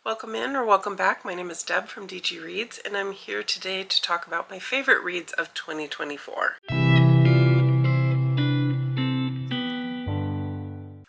Welcome in or welcome back. My name is Deb from DG Reads, and I'm here today to talk about my favorite reads of 2024.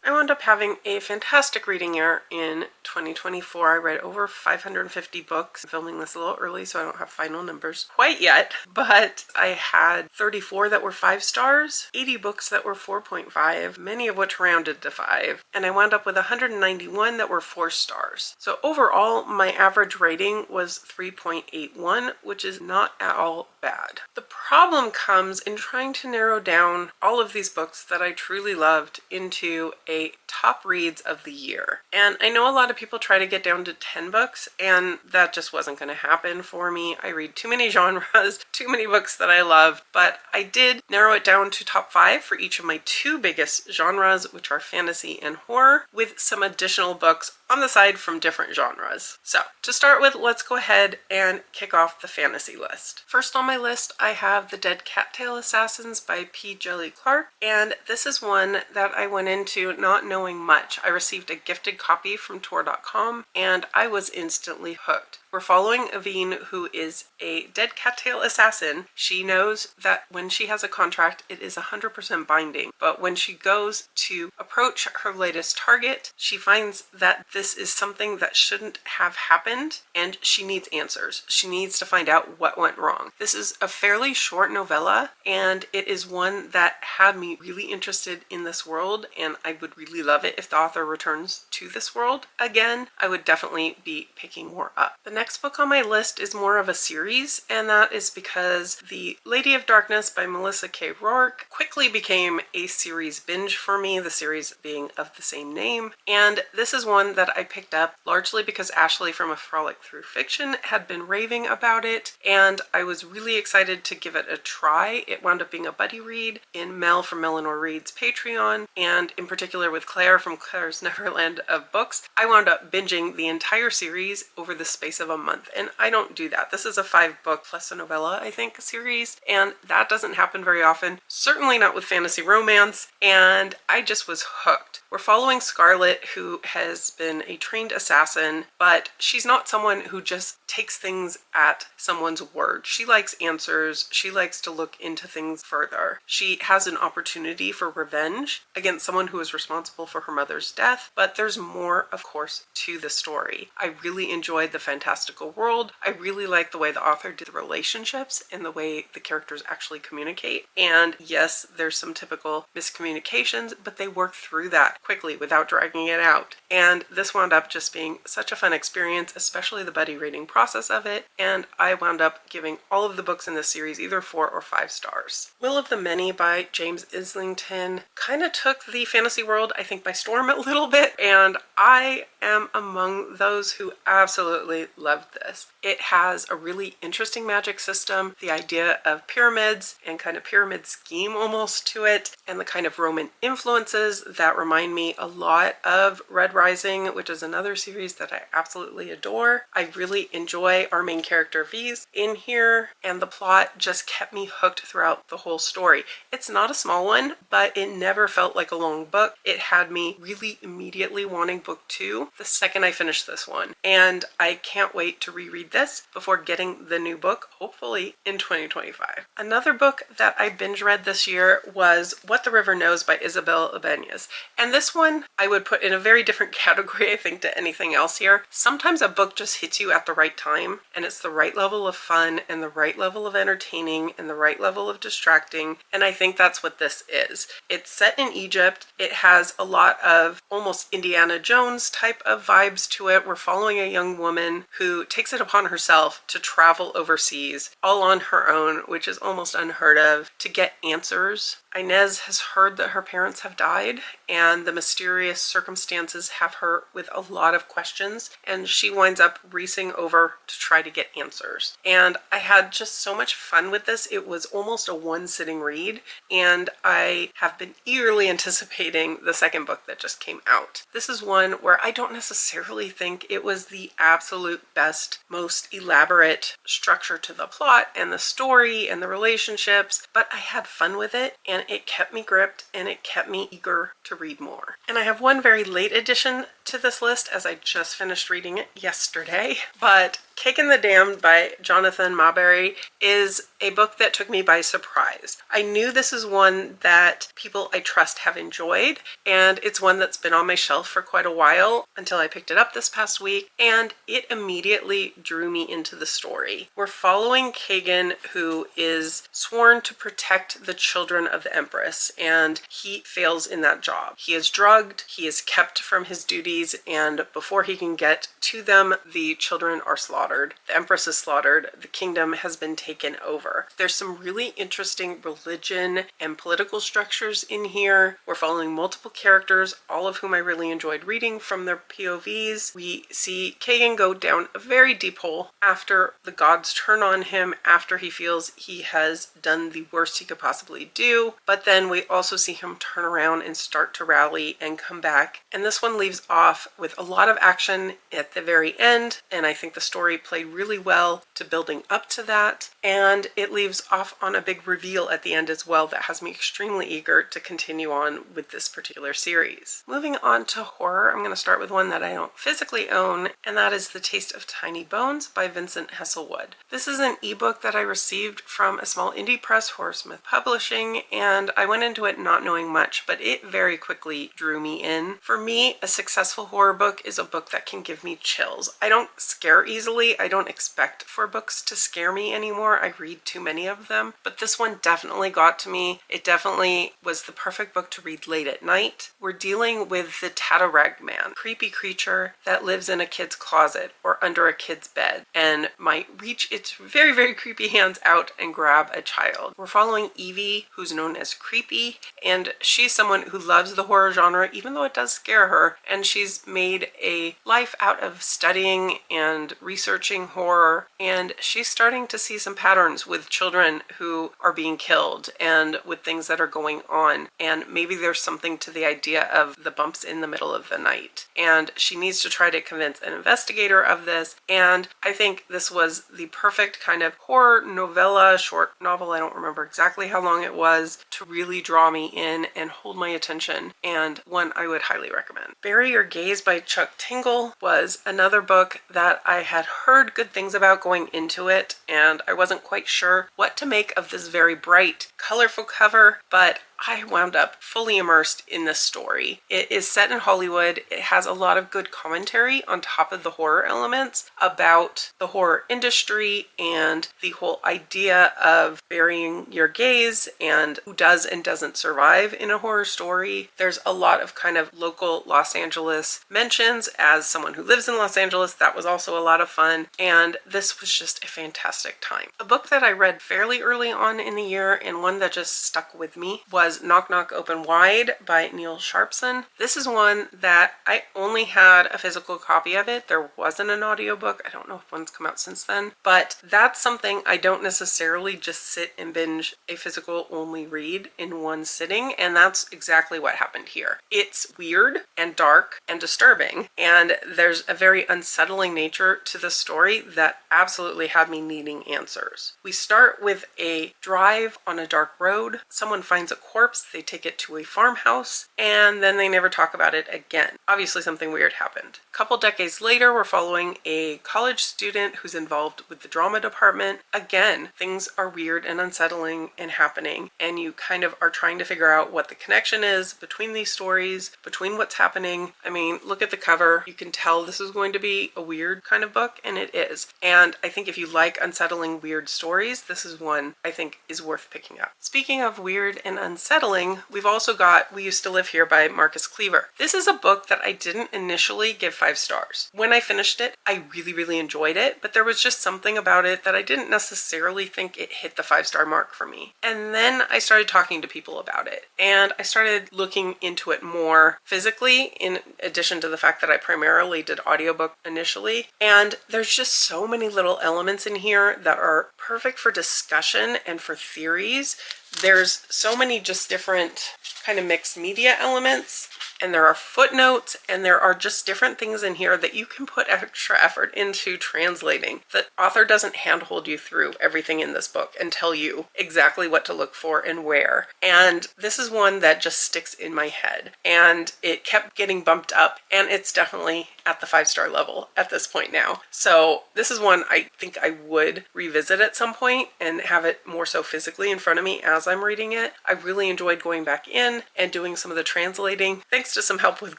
I wound up having a fantastic reading year in 2024. I read over 550 books. I'm filming this a little early, so I don't have final numbers quite yet, but I had 34 that were 5 stars, 80 books that were 4.5, many of which rounded to 5, and I wound up with 191 that were 4 stars. So overall, my average rating was 3.81, which is not at all bad. The problem comes in trying to narrow down all of these books that I truly loved into a top reads of the year. And I know a lot of people try to get down to 10 books, and that just wasn't going to happen for me. I read too many genres, too many books that I love, but I did narrow it down to top 5 for each of my 2 biggest genres, which are fantasy and horror, with some additional books on the side from different genres. So to start with, let's go ahead and kick off the fantasy list. First on my list, I have The Dead Cattail Assassins by P. Djeli Clark, and this is one that I went into not knowing much. I received a gifted copy from Tor.com, and I was instantly hooked. We're following Aveen, who is a dead cattail assassin. She knows that when she has a contract, it is 100% binding. But when she goes to approach her latest target, she finds that this is something that shouldn't have happened, and she needs answers. She needs to find out what went wrong. This is a fairly short novella, and it is one that had me really interested in this world, and I would really love it if the author returns to this world again. I would definitely be picking more up. The next book on my list is more of a series, and that is because The Lady of Darkness by Melissa K. Rourke quickly became a series binge for me, the series being of the same name. And this is one that I picked up largely because Ashleigh from A Frolic Through Fiction had been raving about it, and I was really excited to give it a try. It wound up being a buddy read in Mel from Eleanor Reads Patreon, and in particular with Claire from Claire's Neverland of Books. I wound up binging the entire series over the space of a month, and I don't do that. This is a 5-book plus a novella, I think, series, and that doesn't happen very often, certainly not with fantasy romance, and I just was hooked. We're following Scarlett, who has been a trained assassin, but she's not someone who just takes things at someone's word. She likes answers. She likes to look into things further. She has an opportunity for revenge against someone who is responsible for her mother's death, but there's more, of course, to the story. I really enjoyed the fantastical world. I really like the way the author did the relationships and the way the characters actually communicate. And yes, there's some typical miscommunications, but they work through that quickly without dragging it out. And this wound up just being such a fun experience, especially the buddy reading process of it. And I wound up giving all of the books in this series either 4 or 5 stars. Will of the Many by James Islington kind of took the fantasy world, I think, by storm a little bit, and I am among those who absolutely loved this. It has a really interesting magic system, the idea of pyramids and kind of pyramid scheme almost to it, and the kind of Roman influences that remind me a lot of Red Rising, which is another series that I absolutely adore. I really enjoy our main character V's in here, and the plot just kept me hooked throughout the whole story. It's not a small one, but it never felt like a long book. It had me really immediately wanting book 2 the second I finished this one, and I can't wait to reread this before getting the new book, hopefully in 2025. Another book that I binge read this year was What the River Knows by Isabel Ibanez, and this one I would put in a very different category, I think, to anything else here. Sometimes a book just hits you at the right time, and it's the right level of fun and the right level of entertaining and the right level of distracting, and I think that's what this is. It's set in Egypt. It has a lot of almost Indiana Jones type of vibes to it. We're following a young woman who takes it upon herself to travel overseas all on her own, which is almost unheard of, to get answers. Inez has heard that her parents have died, and the mysterious circumstances have her with a lot of questions, and she winds up racing over to try to get answers. And I had just so much fun with this. It was almost a one-sitting read, and I have been eagerly anticipating the second book that just came out. This is one where I don't necessarily think it was the absolute best, most elaborate structure to the plot and the story and the relationships, but I had fun with it, and it kept me gripped and it kept me eager to read more. And I have one very late addition to this list as I just finished reading it yesterday, but Kagan the Damned by Jonathan Maberry is a book that took me by surprise. I knew this is one that people I trust have enjoyed, and it's one that's been on my shelf for quite a while until I picked it up this past week, and it immediately drew me into the story. We're following Kagan, who is sworn to protect the children of the Empress, and he fails in that job. He is drugged, he is kept from his duties, and before he can get to them, the children are slaughtered. The Empress is slaughtered. The kingdom has been taken over. There's some really interesting religion and political structures in here. We're following multiple characters, all of whom I really enjoyed reading from their POVs. We see Kagan go down a very deep hole after the gods turn on him, after he feels he has done the worst he could possibly do. But then we also see him turn around and start to rally and come back. And this one leaves off with a lot of action at the very end, and I think the story played really well to building up to that, and it leaves off on a big reveal at the end as well that has me extremely eager to continue on with this particular series. Moving on to horror, I'm going to start with one that I don't physically own, and that is The Taste of Tiny Bones by Vincent Hesselwood. This is an ebook that I received from a small indie press, Horror-Smith Publishing, and I went into it not knowing much, but it very quickly drew me in. For me, a successful horror book is a book that can give me chills. I don't scare easily. I don't expect for books to scare me anymore. I read too many of them, but this one definitely got to me. It definitely was the perfect book to read late at night. We're dealing with the Tatareg Man, creepy creature that lives in a kid's closet or under a kid's bed and might reach its very, very creepy hands out and grab a child. We're following Evie, who's known as Creepy, and she's someone who loves the horror genre, even though it does scare her, and she's made a life out of studying and researching horror, and she's starting to see some patterns with children who are being killed and with things that are going on, and maybe there's something to the idea of the bumps in the middle of the night, and she needs to try to convince an investigator of this. And I think this was the perfect kind of horror novella, short novel, I don't remember exactly how long it was, to really draw me in and hold my attention, and one I would highly recommend. Bury Your Gaze by Chuck Tingle was another book that I had heard good things about going into it, and I wasn't quite sure what to make of this very bright, colorful cover, but I wound up fully immersed in this story. It is set in Hollywood. It has a lot of good commentary on top of the horror elements about the horror industry and the whole idea of burying your gaze and who does and doesn't survive in a horror story. There's a lot of kind of local Los Angeles mentions. As someone who lives in Los Angeles, that was also a lot of fun, and this was just a fantastic time. A book that I read fairly early on in the year and one that just stuck with me was Knock Knock Open Wide by Neil Sharpson. This is one that I only had a physical copy of it. There wasn't an audiobook. I don't know if one's come out since then, but that's something I don't necessarily just sit and binge a physical only read in one sitting, and that's exactly what happened here. It's weird and dark and disturbing, and there's a very unsettling nature to the story that absolutely had me needing answers. We start with a drive on a dark road. Someone finds a corpse, they take it to a farmhouse, and then they never talk about it again. Obviously something weird happened. A couple decades later, we're following a college student who's involved with the drama department. Again, things are weird and unsettling and happening, and you kind of are trying to figure out what the connection is between these stories, between what's happening. I mean, look at the cover. You can tell this is going to be a weird kind of book, and it is. And I think if you like unsettling, weird stories, this is one I think is worth picking up. Speaking of weird and unsettling, we've also got We Used to Live Here by Marcus Cleaver. This is a book that I didn't initially give 5 stars. When I finished it, I really enjoyed it, but there was just something about it that I didn't necessarily think it hit the 5-star mark for me. And then I started talking to people about it, and I started looking into it more physically, in addition to the fact that I primarily did audiobook initially. And there's just so many little elements in here that are perfect for discussion and for theories. There's so many just different kind of mixed media elements and there are footnotes, and there are just different things in here that you can put extra effort into translating. The author doesn't handhold you through everything in this book and tell you exactly what to look for and where. And this is one that just sticks in my head, and it kept getting bumped up, and it's definitely at the 5-star level at this point now. So this is one I think I would revisit at some point and have it more so physically in front of me as I'm reading it. I really enjoyed going back in and doing some of the translating, thanks to some help with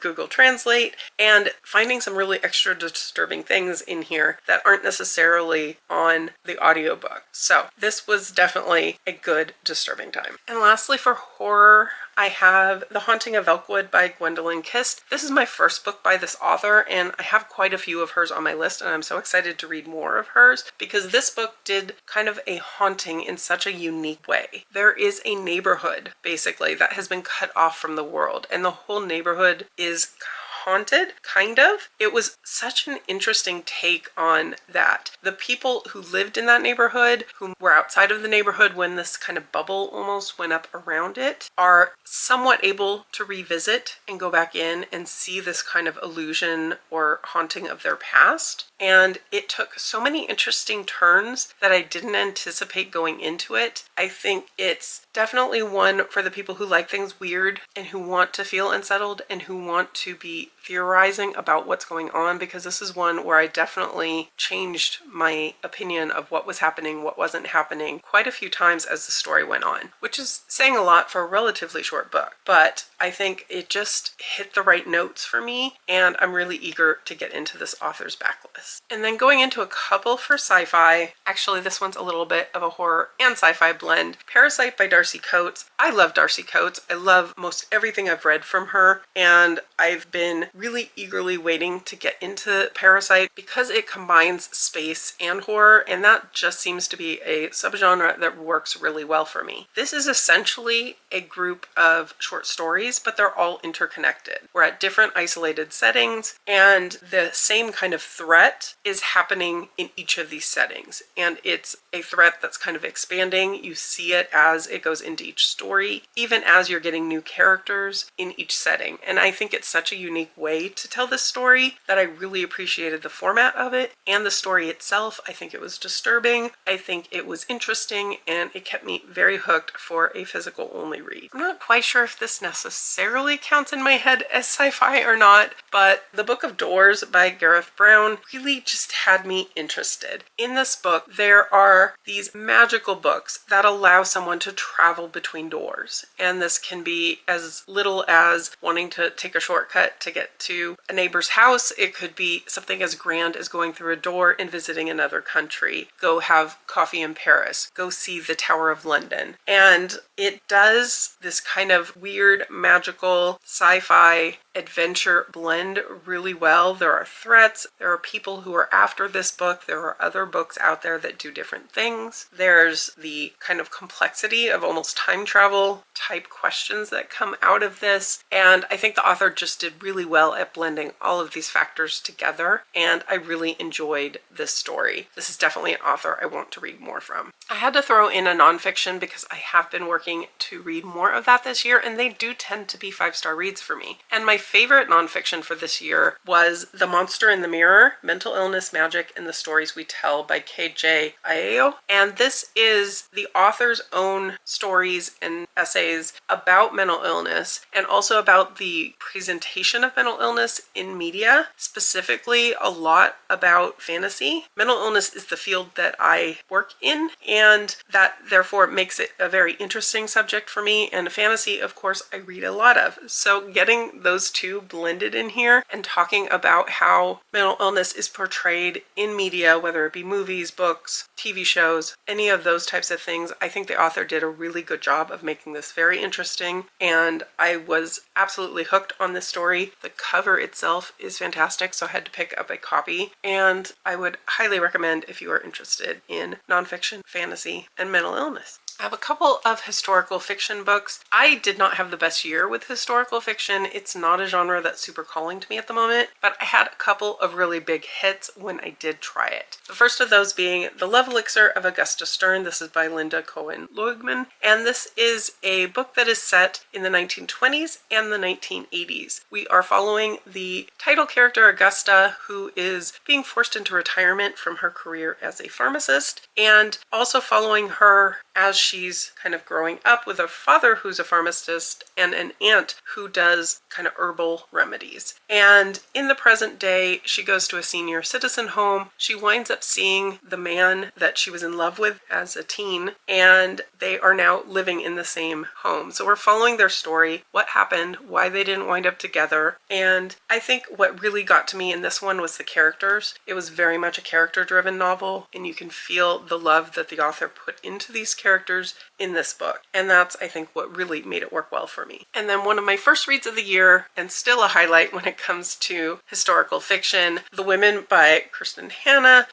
Google Translate, and finding some really extra disturbing things in here that aren't necessarily on the audiobook. So this was definitely a good disturbing time. And lastly, for horror, I have The Haunting of Elkwood by Gwendolyn Kist. This is my first book by this author, and I have quite a few of hers on my list, and I'm so excited to read more of hers because this book did kind of a haunting in such a unique way. There is a neighborhood, basically, that has been cut off from the world, and the whole neighborhood is haunted, kind of. It was such an interesting take on that. The people who lived in that neighborhood, who were outside of the neighborhood when this kind of bubble almost went up around it, are somewhat able to revisit and go back in and see this kind of illusion or haunting of their past. And it took so many interesting turns that I didn't anticipate going into it. I think it's definitely one for the people who like things weird and who want to feel unsettled and who want to be theorizing about what's going on, because this is one where I definitely changed my opinion of what was happening, what wasn't happening quite a few times as the story went on, which is saying a lot for a relatively short book. But I think it just hit the right notes for me, and I'm really eager to get into this author's backlist. And then going into a couple for sci-fi, actually this one's a little bit of a horror and sci-fi blend. Parasite by Darcy Coates. I love Darcy Coates. I love most everything I've read from her, and I've been really eagerly waiting to get into Parasite because it combines space and horror, and that just seems to be a subgenre that works really well for me. This is essentially a group of short stories, but they're all interconnected. We're at different isolated settings, and the same kind of threat is happening in each of these settings, and it's a threat that's kind of expanding. You see it as it goes into each story, even as you're getting new characters in each setting. And I think it's such a unique way to tell this story that I really appreciated the format of it and the story itself. I think it was disturbing, I think it was interesting, and it kept me very hooked for a physical only read. I'm not quite sure if this necessarily counts in my head as sci-fi or not, but The Book of Doors by Gareth Brown really just had me interested. In this book, there are these magical books that allow someone to travel between doors, and this can be as little as wanting to take a shortcut to get to a neighbor's house. It could be something as grand as going through a door and visiting another country. Go have coffee in Paris. Go see the Tower of London. And it does this kind of weird, magical, sci-fi adventure blend really well. There are threats. There are people who are after this book. There are other books out there that do different things. There's the kind of complexity of almost time travel type questions that come out of this. And I think the author just did really well at blending all of these factors together. And I really enjoyed this story. This is definitely an author I want to read more from. I had to throw in a nonfiction because I have been working to read more of that this year, and they do tend to be 5-star reads for me. And my favorite nonfiction for this year was The Monster in the Mirror, Mental Illness, Magic, and the Stories We Tell by KJ Ayo. And this is the author's own stories and essays about mental illness, and also about the presentation of mental illness in media, specifically a lot about fantasy. Mental illness is the field that I work in, and that therefore makes it a very interesting subject for me, and fantasy, of course, I read a lot of. So getting those two blended in here and talking about how mental illness is portrayed in media, whether it be movies, books, TV shows, any of those types of things, I think the author did a really good job of making this very interesting, and I was absolutely hooked on this story. The cover itself is fantastic, so I had to pick up a copy, and I would highly recommend if you are interested in nonfiction, fantasy, and mental illness. I have a couple of historical fiction books. I did not have the best year with historical fiction. It's not a genre that's super calling to me at the moment, but I had a couple of really big hits when I did try it. The first of those being The Love Elixir of Augusta Stern. This is by Linda Cohen Loigman, and this is a book that is set in the 1920s and the 1980s. We are following the title character Augusta, who is being forced into retirement from her career as a pharmacist, and also following her as she's kind of growing up with a father who's a pharmacist and an aunt who does kind of herbal remedies. And in the present day, she goes to a senior citizen home. She winds up seeing the man that she was in love with as a teen, and they are now living in the same home. So we're following their story, what happened, why they didn't wind up together. And I think what really got to me in this one was the characters. It was very much a character-driven novel, and you can feel the love that the author put into these characters in this book. And that's, I think, what really made it work well for me. And then one of my first reads of the year, and still a highlight when it comes to historical fiction, The Women by Kirsten Hanna.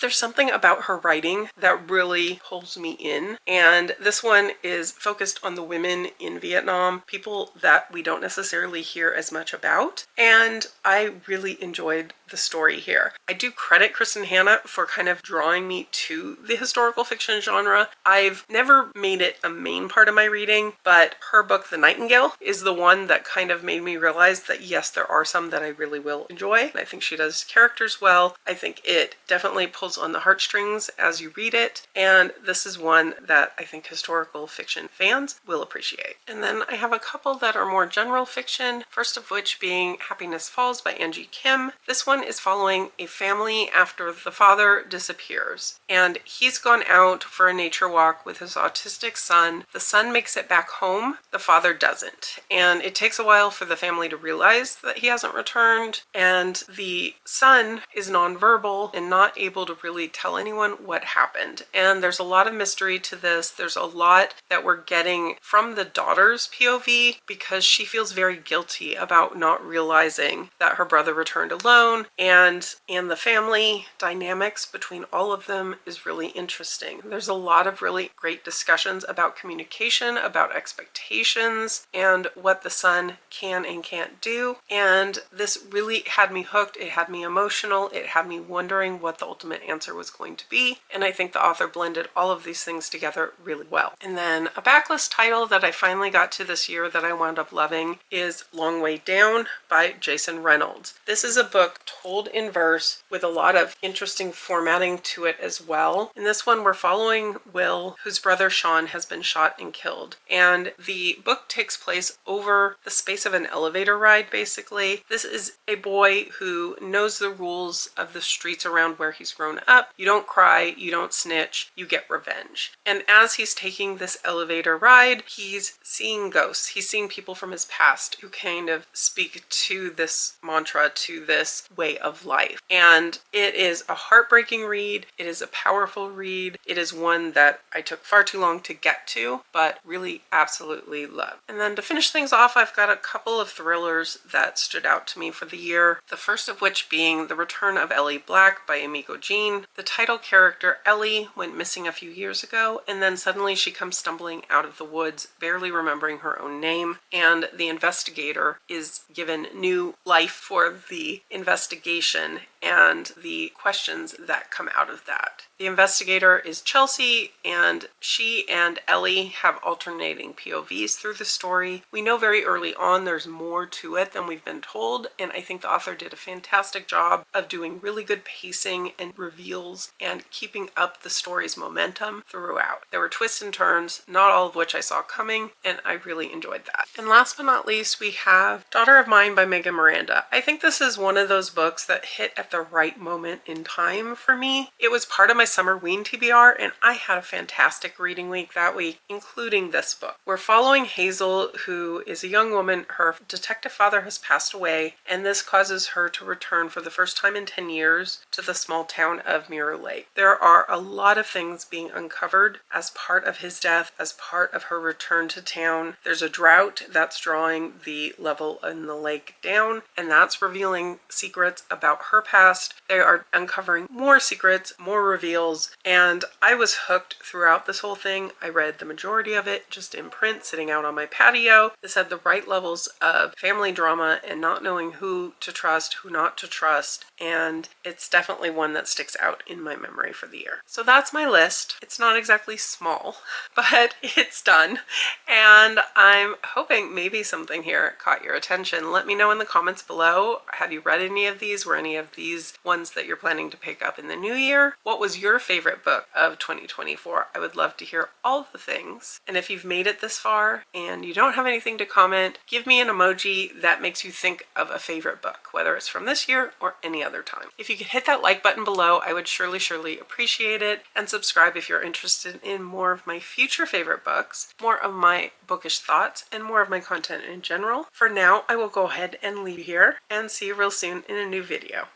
There's something about her writing that really pulls me in. And this one is focused on the women in Vietnam, people that we don't necessarily hear as much about. And I really enjoyed the story here. I do credit Kirsten Hanna for kind of drawing me to the historical fiction genre. I've never made it a main part of my reading, but her book, The Nightingale, is the one that kind of made me realize that yes, there are some that I really will enjoy. I think she does characters well. I think it definitely pulls on the heartstrings as you read it, and this is one that I think historical fiction fans will appreciate. And then I have a couple that are more general fiction, first of which being Happiness Falls by Angie Kim. This one is following a family after the father disappears, and he's gone out for a nature walk with his autistic son. The son makes it back home, the father doesn't, and it takes a while for the family to realize that he hasn't returned, and the son is nonverbal and not able to really tell anyone what happened. And there's a lot of mystery to this. There's a lot that we're getting from the daughter's POV because she feels very guilty about not realizing that her brother returned alone, and the family dynamics between all of them is really interesting. There's a lot of really great discussions about communication, about expectations, and what the son can and can't do. And this really had me hooked. It had me emotional. It had me wondering what the ultimate answer was going to be. And I think the author blended all of these things together really well. And then a backlist title that I finally got to this year that I wound up loving is Long Way Down by Jason Reynolds. This is a book told in verse with a lot of interesting formatting to it as well. In this one, we're following Will, whose brother Sean has been shot and killed. And the book takes place over the space of an elevator ride, basically. This is a boy who knows the rules of the streets around where he's grown up. You don't cry, you don't snitch, you get revenge. And as he's taking this elevator ride, he's seeing ghosts. He's seeing people from his past who kind of speak to this mantra, to this way of life. And it is a heartbreaking read. It is a powerful read. It is one that I took far too long to get to, but really absolutely love. And then to finish things off, I've got a couple of thrillers that stood out to me for the year. The first of which being The Return of Ellie Black by Emiko Jean. The title character Ellie went missing a few years ago, and then suddenly she comes stumbling out of the woods, barely remembering her own name, and the investigator is given new life for the investigation and the questions that come out of that. The investigator is Chelsea, and she and Ellie have alternating POVs through the story. We know very early on there's more to it than we've been told, and I think the author did a fantastic job of doing really good pacing and reveals and keeping up the story's momentum throughout. There were twists and turns, not all of which I saw coming, and I really enjoyed that. And last but not least, we have Daughter of Mine by Megan Miranda. I think this is one of those books that hit at the right moment in time for me. It was part of my summer Ween TBR, and I had a fantastic reading week that week, including this book. We're following Hazel, who is a young woman. Her detective father has passed away, and this causes her to return for the first time in 10 years to the small town of Mirror Lake. There are a lot of things being uncovered as part of his death, as part of her return to town. There's a drought that's drawing the level in the lake down, and that's revealing secrets about her past past. They are uncovering more secrets, more reveals, and I was hooked throughout this whole thing. I read the majority of it just in print, sitting out on my patio. This had the right levels of family drama and not knowing who to trust, who not to trust, and it's definitely one that sticks out in my memory for the year. So that's my list. It's not exactly small, but it's done, and I'm hoping maybe something here caught your attention. Let me know in the comments below. Have you read any of these? Were any of these ones that you're planning to pick up in the new year? What was your favorite book of 2024? I would love to hear all the things. And if you've made it this far and you don't have anything to comment, give me an emoji that makes you think of a favorite book, whether it's from this year or any other time. If you could hit that like button below, I would surely appreciate it, and subscribe if you're interested in more of my future favorite books, more of my bookish thoughts, and more of my content in general. For now, I will go ahead and leave here and see you real soon in a new video.